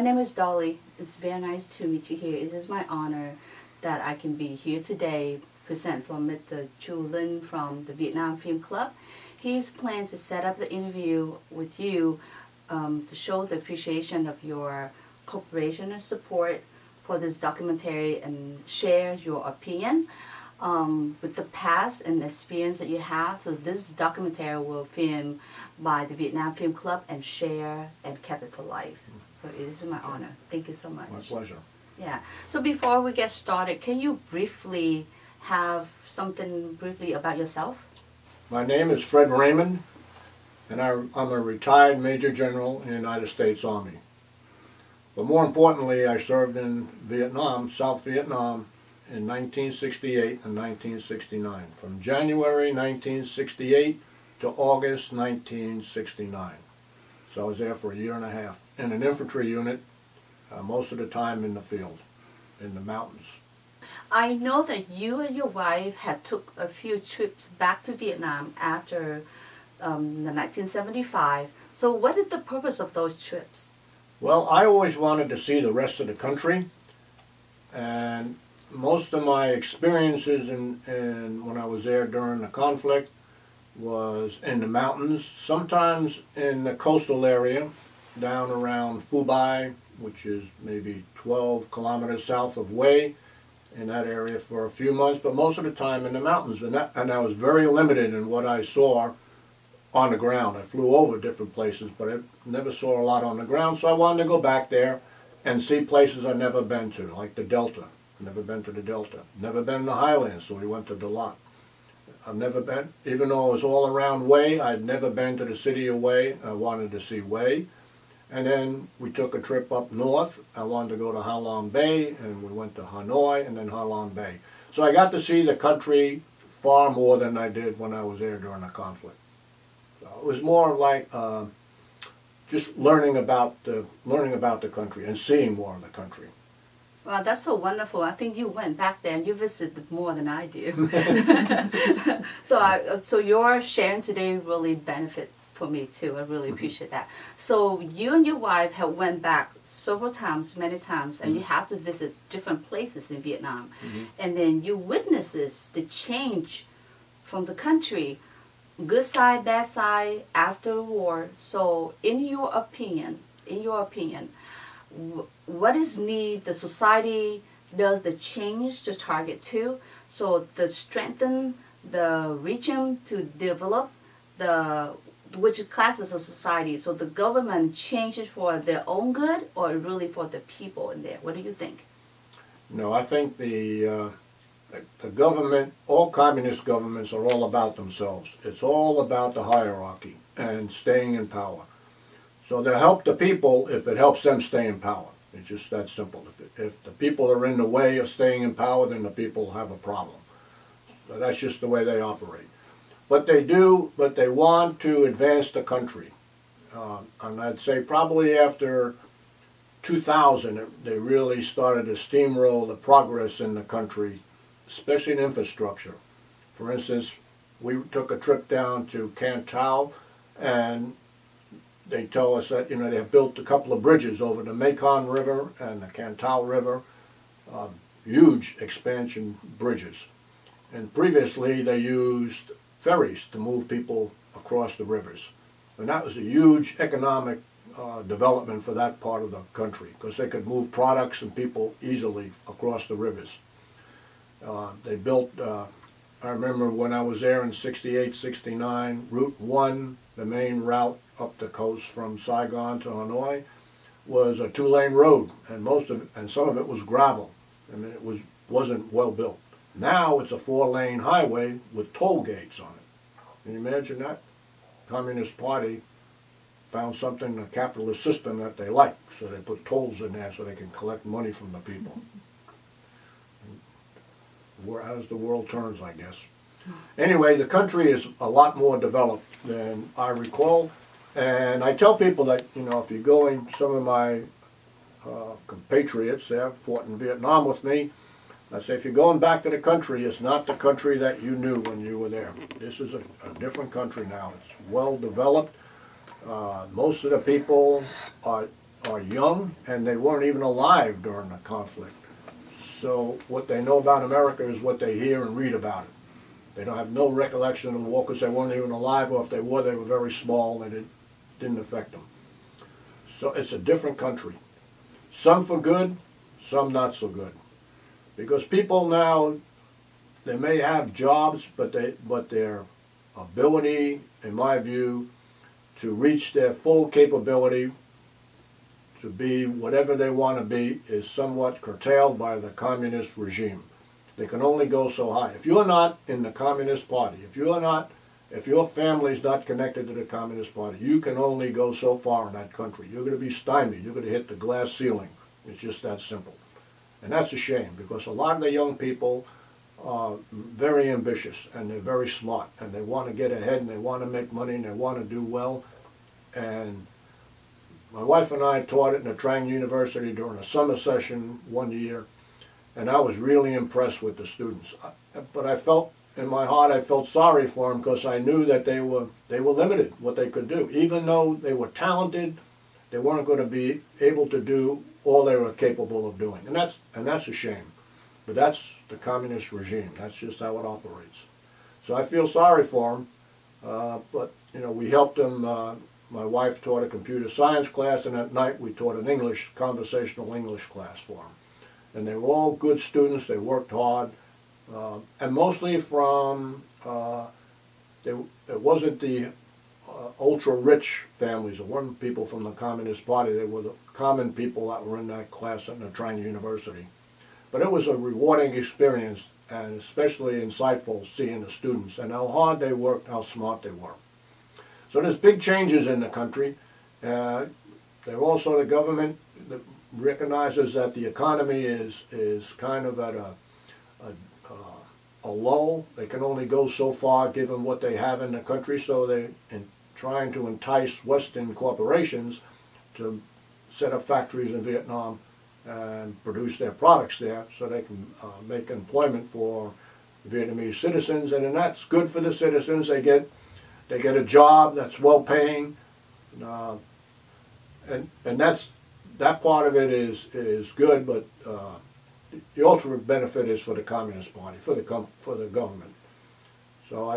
name is Dolly. It's very nice to meet you here. It is my honor that I can be here today, present from Mr. Chu Lin from the Vietnam Film Club. He's planned to set up the interview with you to show the appreciation of your cooperation and support for this documentary and share your opinion with the past and experience that you have. So this documentary will film by the Vietnam Film Club and share and kept it for life. So it is my honor. Thank you so much. My pleasure. Yeah. So before we get started, can you briefly have something briefly about yourself? My name is Fred Raymond, and I'm a retired Major General in the United States Army. But more importantly, I served in Vietnam, South Vietnam, in 1968 and 1969. From January 1968 to August 1969. So I was there for a year and a half in an infantry unit, most of the time in the field, in the mountains. I know that you and your wife had took a few trips back to Vietnam after the 1975. So what is the purpose of those trips? Well, I always wanted to see the rest of the country, and most of my experiences when I was there during the conflict was in the mountains, sometimes in the coastal area, down around Phu Bai, which is maybe 12 kilometers south of Hue, in that area for a few months, but most of the time in the mountains. And I was very limited in what I saw on the ground. I flew over different places, but I never saw a lot on the ground, so I wanted to go back there and see places I'd never been to, like the Delta. Never been to the Delta. Never been in the Highlands, so we went to Dalat. I've never been, even though it was all around Hue, I'd never been to the city of Hue. I wanted to see Hue. And then we took a trip up north. I wanted to go to Ha Long Bay, and we went to Hanoi and then Ha Long Bay. So I got to see the country far more than I did when I was there during the conflict. So it was more like just learning about the country and seeing more of the country. Well, that's so wonderful. I think you went back there and you visited more than I do. So your sharing today really benefit for me too. I really appreciate that. So you and your wife have went back several times, many times, and you have to visit different places in Vietnam. And then you witnesses the change from the country, good side, bad side, after the war. So in your opinion, what is need the society does the change to target to, so to strengthen the region to develop the which classes of society, so the government changes for their own good or really for the people in there? What do you think? No, I think the government, all communist governments are all about themselves. It's all about the hierarchy and staying in power. So they'll help the people if it helps them stay in power. It's just that simple. If the people are in the way of staying in power, then the people have a problem. So that's just the way they operate. But they want to advance the country. And I'd say probably after 2000, they really started to steamroll the progress in the country, especially in infrastructure. For instance, we took a trip down to Can Tho, and they tell us that, they have built a couple of bridges over the Mekong River and the Can Tho River, huge expansion bridges. And previously they used ferries to move people across the rivers. And that was a huge economic development for that part of the country, because they could move products and people easily across the rivers. They built, I remember when I was there in 68, 69, Route 1, the main route up the coast from Saigon to Hanoi, was a 2-lane road, and some of it was gravel. I mean, it wasn't well built. Now it's a 4-lane highway with toll gates on it. Can you imagine that? Communist Party found something in the capitalist system that they like, so they put tolls in there so they can collect money from the people. As the world turns, I guess. Anyway, the country is a lot more developed than I recall. And I tell people that, if you're going, some of my compatriots there fought in Vietnam with me, I say, if you're going back to the country, it's not the country that you knew when you were there. This is a different country now. It's well developed. Most of the people are are young and they weren't even alive during the conflict. So what they know about America is what they hear and read about it. They don't have no recollection of the war because they weren't even alive, or if they were very small and it didn't affect them. So it's a different country. Some for good, some not so good. Because people now, they may have jobs, but their ability, in my view, to reach their full capability to be whatever they want to be is somewhat curtailed by the communist regime. They can only go so high. If you're not in the Communist Party, if your family's not connected to the Communist Party, you can only go so far in that country. You're going to be stymied. You're going to hit the glass ceiling. It's just that simple. And that's a shame, because a lot of the young people are very ambitious and they're very smart and they want to get ahead and they want to make money and they want to do well. And my wife and I taught at Trang University during a summer session one year, and I was really impressed with the students. But I felt, in my heart, I felt sorry for them because I knew that they were limited, what they could do. Even though they were talented, they weren't going to be able to do all they were capable of doing. And that's a shame. But that's the communist regime. That's just how it operates. So I feel sorry for them, but we helped them. My wife taught a computer science class, and at night we taught an conversational English class for them. And they were all good students. They worked hard, and mostly from it wasn't the ultra-rich families. It weren't people from the Communist Party. They were the common people that were in that class at Trine University. But it was a rewarding experience, and especially insightful seeing the students and how hard they worked, how smart they were. So there's big changes in the country. There also, the government recognizes that the economy is kind of at a lull. They can only go so far given what they have in the country, so they're trying to entice Western corporations to set up factories in Vietnam and produce their products there so they can make employment for Vietnamese citizens. And then that's good for the citizens. They get a job that's well-paying, and that part of it is good. But the ultimate benefit is for the Communist Party, for the government. So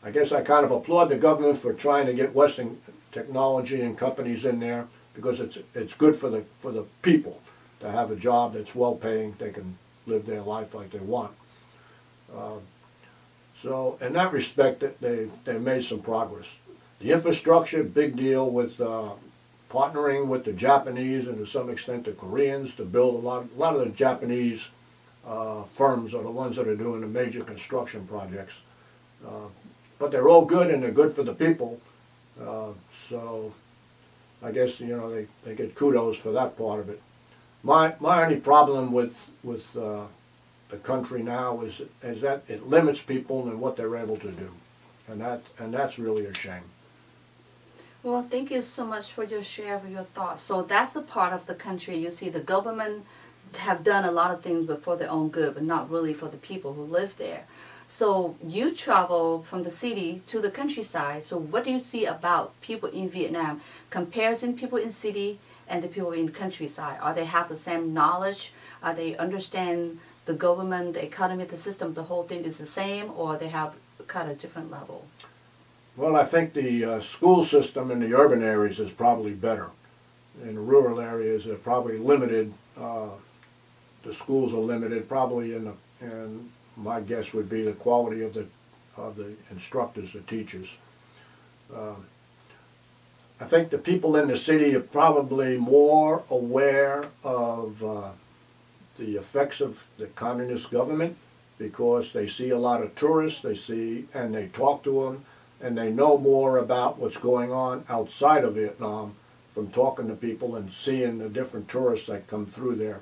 I guess I kind of applaud the government for trying to get Western technology and companies in there, because it's good for the people to have a job that's well-paying. They can live their life like they want. So in that respect, they made some progress. The infrastructure, big deal with partnering with the Japanese and to some extent the Koreans to build a lot of the Japanese firms are the ones that are doing the major construction projects. But they're all good, and they're good for the people. So I guess they get kudos for that part of it. My only problem with the country now is that it limits people and what they're able to do, and that's really a shame. Well, thank you so much for your share of your thoughts. So that's a part of the country. You see, the government have done a lot of things but for their own good, but not really for the people who live there. So you travel from the city to the countryside. So what do you see about people in Vietnam, comparison people in city and the people in countryside? Are they have the same knowledge? Are they understand the government, the economy, the system, the whole thing is the same, or they have kind of different level? Well, I think the school system in the urban areas is probably better. In the rural areas, they're probably limited. The schools are limited, probably, and my guess would be the quality of the instructors, the teachers. I think the people in the city are probably more aware of the effects of the communist government, because they see a lot of tourists, and they talk to them, and they know more about what's going on outside of Vietnam from talking to people and seeing the different tourists that come through there.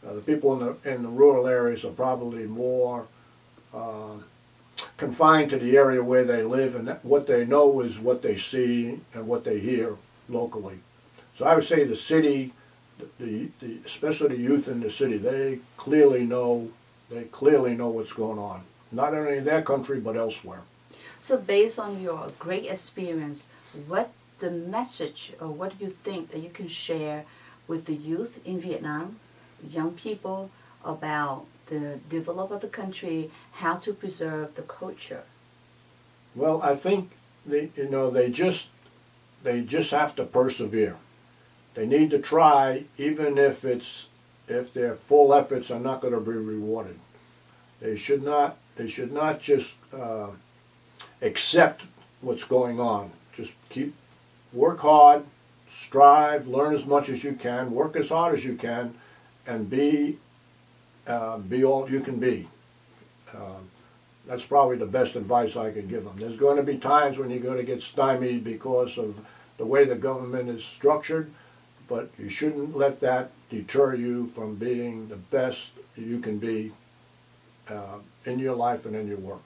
The people in the rural areas are probably more confined to the area where they live, and what they know is what they see and what they hear locally. So I would say the city, especially the youth in the city, they clearly know what's going on, not only in their country but elsewhere. So based on your great experience, what the message, or what do you think that you can share with the youth in Vietnam, young people, about the development of the country, how to preserve the culture? Well, I think they just have to persevere. They need to try, even if their full efforts are not going to be rewarded. They should not just accept what's going on. Just work hard, strive, learn as much as you can, work as hard as you can, and be all you can be. That's probably the best advice I could give them. There's going to be times when you're going to get stymied because of the way the government is structured, but you shouldn't let that deter you from being the best you can be in your life and in your work.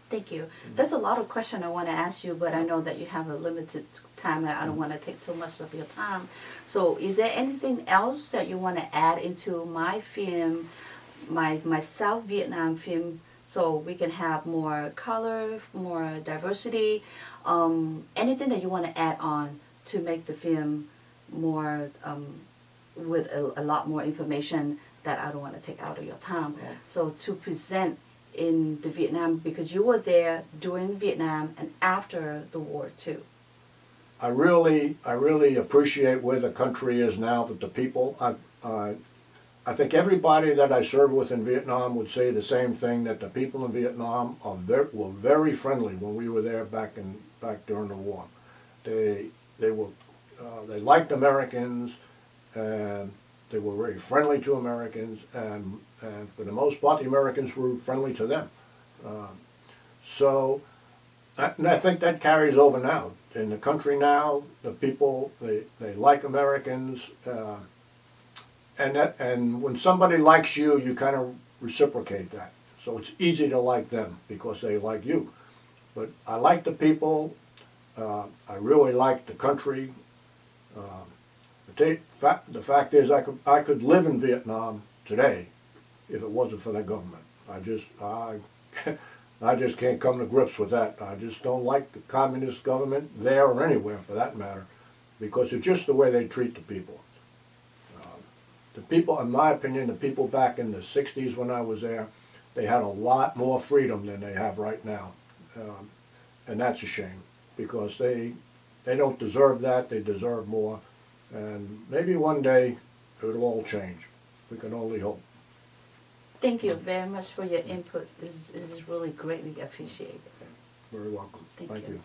Thank you. There's a lot of questions I want to ask you, but I know that you have a limited time and I don't want to take too much of your time. So is there anything else that you want to add into my film, my South Vietnam film, so we can have more color, more diversity? Anything that you want to add on to make the film more, with a lot more information that I don't want to take out of your time. So to present in the Vietnam, because you were there during Vietnam and after the war too. I really appreciate where the country is now with the people. I think everybody that I served with in Vietnam would say the same thing, that the people in Vietnam were very friendly when we were there back during the war. They liked Americans, and they were very friendly to Americans, and for the most part, the Americans were friendly to them. And I think that carries over now. In the country now, the people, they like Americans, and when somebody likes you, you kind of reciprocate that. So it's easy to like them because they like you. But I like the people. I really like the country. The fact is, I could live in Vietnam today if it wasn't for the government. I just can't come to grips with that. I just don't like the communist government there or anywhere for that matter, because it's just the way they treat the people. The people, in my opinion, the people back in the 60s when I was there, they had a lot more freedom than they have right now. And that's a shame, because they don't deserve that. They deserve more. And maybe one day it'll all change. We can only hope. Thank you very much for your input. This is really greatly appreciated. Very welcome. Thank Thank you. you.